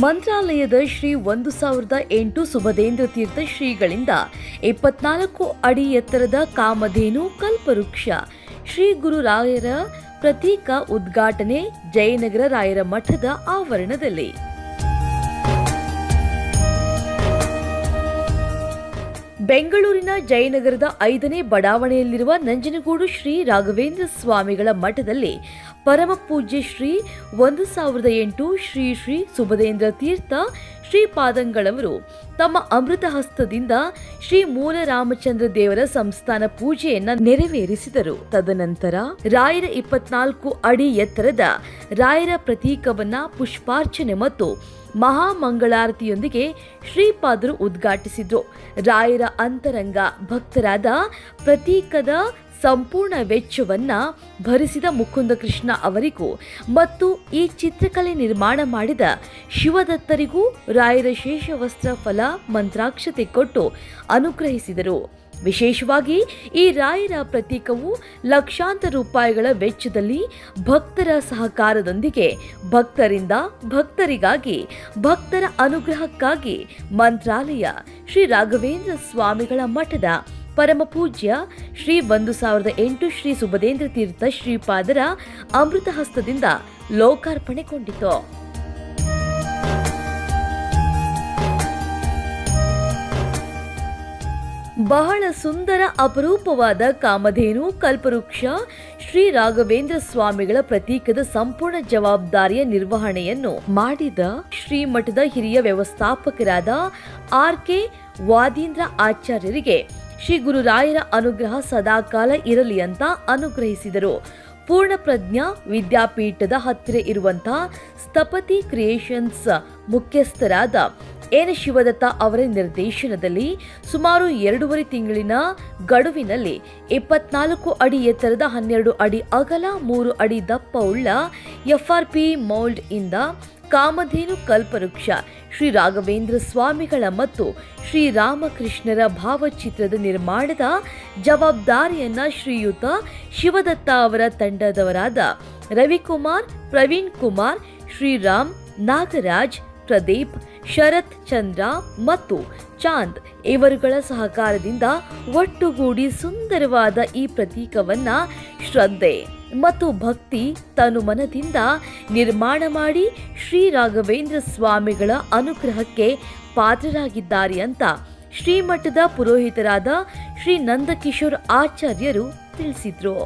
ಮಂತ್ರಾಲಯದ ಶ್ರೀ 1008 ಸುಬದೇಂದ್ರ ತೀರ್ಥ ಶ್ರೀಗಳಿಂದ 24 ಅಡಿ ಎತ್ತರದ ಕಾಮಧೇನು ಕಲ್ಪವೃಕ್ಷ ಶ್ರೀ ಗುರು ರಾಯರ ಪ್ರತೀಕ ಉದ್ಘಾಟನೆ ಜಯನಗರ ರಾಯರ ಮಠದ ಆವರಣದಲ್ಲಿ. ಬೆಂಗಳೂರಿನ ಜಯನಗರದ 5ನೇ ಬಡಾವಣೆಯಲ್ಲಿರುವ ನಂಜನಗೂಡು ಶ್ರೀ ರಾಘವೇಂದ್ರ ಸ್ವಾಮಿಗಳ ಮಠದಲ್ಲಿ ಪರಮ ಪೂಜ್ಯ ಶ್ರೀ 1008 ಶ್ರೀ ಶ್ರೀ ಸುಬದೇಂದ್ರ ತೀರ್ಥ ಶ್ರೀಪಾದಂಗಳವರು ತಮ್ಮ ಅಮೃತ ಹಸ್ತದಿಂದ ಶ್ರೀ ಮೂಲ ರಾಮಚಂದ್ರ ದೇವರ ಸಂಸ್ಥಾನ ಪೂಜೆಯನ್ನ ನೆರವೇರಿಸಿದರು. ತದನಂತರ ರಾಯರ 24 ಅಡಿ ಎತ್ತರದ ರಾಯರ ಪ್ರತೀಕವನ್ನ ಪುಷ್ಪಾರ್ಚನೆ ಮತ್ತು ಮಹಾಮಂಗಳಾರತಿಯೊಂದಿಗೆ ಶ್ರೀಪಾದರು ಉದ್ಘಾಟಿಸಿದ್ರು. ರಾಯರ ಅಂತರಂಗ ಭಕ್ತರಾದ ಪ್ರತೀಕದ ಸಂಪೂರ್ಣ ವೆಚ್ಚವನ್ನ ಭರಿಸಿದ ಮುಕುಂದ ಕೃಷ್ಣ ಅವರಿಗೂ ಮತ್ತು ಈ ಚಿತ್ರಕಲೆ ನಿರ್ಮಾಣ ಮಾಡಿದ ಶಿವದತ್ತರಿಗೂ ರಾಯರ ಶೇಷವಸ್ತ್ರ ಫಲ ಮಂತ್ರಾಕ್ಷತೆ ಕೊಟ್ಟು ಅನುಗ್ರಹಿಸಿದರು. ವಿಶೇಷವಾಗಿ ಈ ರಾಯರ ಪ್ರತೀಕವು ಲಕ್ಷಾಂತರ ರೂಪಾಯಿಗಳ ವೆಚ್ಚದಲ್ಲಿ ಭಕ್ತರ ಸಹಕಾರದೊಂದಿಗೆ ಭಕ್ತರಿಂದ ಭಕ್ತರಿಗಾಗಿ ಭಕ್ತರ ಅನುಗ್ರಹಕ್ಕಾಗಿ ಮಂತ್ರಾಲಯ ಶ್ರೀ ರಾಘವೇಂದ್ರ ಸ್ವಾಮಿಗಳ ಮಠದ ಪರಮ ಪೂಜ್ಯ ಶ್ರೀ 1008 ಶ್ರೀ ಸುಬದೇಂದ್ರ ತೀರ್ಥ ಶ್ರೀಪಾದರ ಅಮೃತ ಹಸ್ತದಿಂದ ಲೋಕಾರ್ಪಣೆಗೊಂಡಿತು. ಬಹಳ ಸುಂದರ ಅಪರೂಪವಾದ ಕಾಮಧೇನು ಕಲ್ಪವೃಕ್ಷ ಶ್ರೀ ರಾಘವೇಂದ್ರ ಸ್ವಾಮಿಗಳ ಪ್ರತೀಕದ ಸಂಪೂರ್ಣ ಜವಾಬ್ದಾರಿಯ ನಿರ್ವಹಣೆಯನ್ನು ಮಾಡಿದ ಶ್ರೀಮಠದ ಹಿರಿಯ ವ್ಯವಸ್ಥಾಪಕರಾದ ಆರ್.ಕೆ. ವಾದೀಂದ್ರ ಆಚಾರ್ಯರಿಗೆ ಶ್ರೀ ಗುರುರಾಯರ ಅನುಗ್ರಹ ಸದಾಕಾಲ ಇರಲಿ ಅಂತ ಅನುಗ್ರಹಿಸಿದರು. ಪೂರ್ಣಪ್ರಜ್ಞಾ ವಿದ್ಯಾಪೀಠದ ಹತ್ತಿರ ಇರುವಂತಹ ಸ್ಥಪತಿ ಕ್ರಿಯೇಷನ್ಸ್ ಮುಖ್ಯಸ್ಥರಾದ ಎನ್ ಶಿವದತ್ತ ಅವರ ನಿರ್ದೇಶನದಲ್ಲಿ ಸುಮಾರು 2.5 ತಿಂಗಳಿನ ಗಡುವಿನಲ್ಲಿ 24 ಅಡಿ ಎತ್ತರದ 12 ಅಡಿ ಅಗಲ 3 ಅಡಿ ದಪ್ಪವುಳ್ಳ FRP ಮೌಲ್ಡ್ ಇಂದ ಕಾಮಧೇನು ಕಲ್ಪವೃಕ್ಷ ಶ್ರೀ ರಾಘವೇಂದ್ರ ಸ್ವಾಮಿಗಳ ಮತ್ತು ಶ್ರೀರಾಮಕೃಷ್ಣರ ಭಾವಚಿತ್ರದ ನಿರ್ಮಾಣದ ಜವಾಬ್ದಾರಿಯನ್ನ ಶ್ರೀಯುತ ಶಿವದತ್ತ ಅವರ ತಂಡದವರಾದ ರವಿಕುಮಾರ್, ಪ್ರವೀಣ್ ಕುಮಾರ್, ಶ್ರೀರಾಮ್, ನಾಗರಾಜ್, ಪ್ರದೀಪ್, ಶರತ್ ಚಂದ್ರ ಮತ್ತು ಚಾಂದ್ ಇವರುಗಳ ಸಹಕಾರದಿಂದ ಒಟ್ಟುಗೂಡಿ ಸುಂದರವಾದ ಈ ಪ್ರತೀಕವನ್ನ ಶ್ರದ್ಧೆ ಮತ್ತು ಭಕ್ತಿ ತನುಮನದಿಂದ ನಿರ್ಮಾಣ ಮಾಡಿ ಶ್ರೀ ರಾಘವೇಂದ್ರ ಸ್ವಾಮಿಗಳ ಅನುಗ್ರಹಕ್ಕೆ ಪಾತ್ರರಾಗಿದ್ದಾರೆ ಅಂತ ಶ್ರೀಮಠದ ಪುರೋಹಿತರಾದ ಶ್ರೀ ನಂದಕಿಶೋರ್ ಆಚಾರ್ಯರು ತಿಳಿಸಿದ್ರು.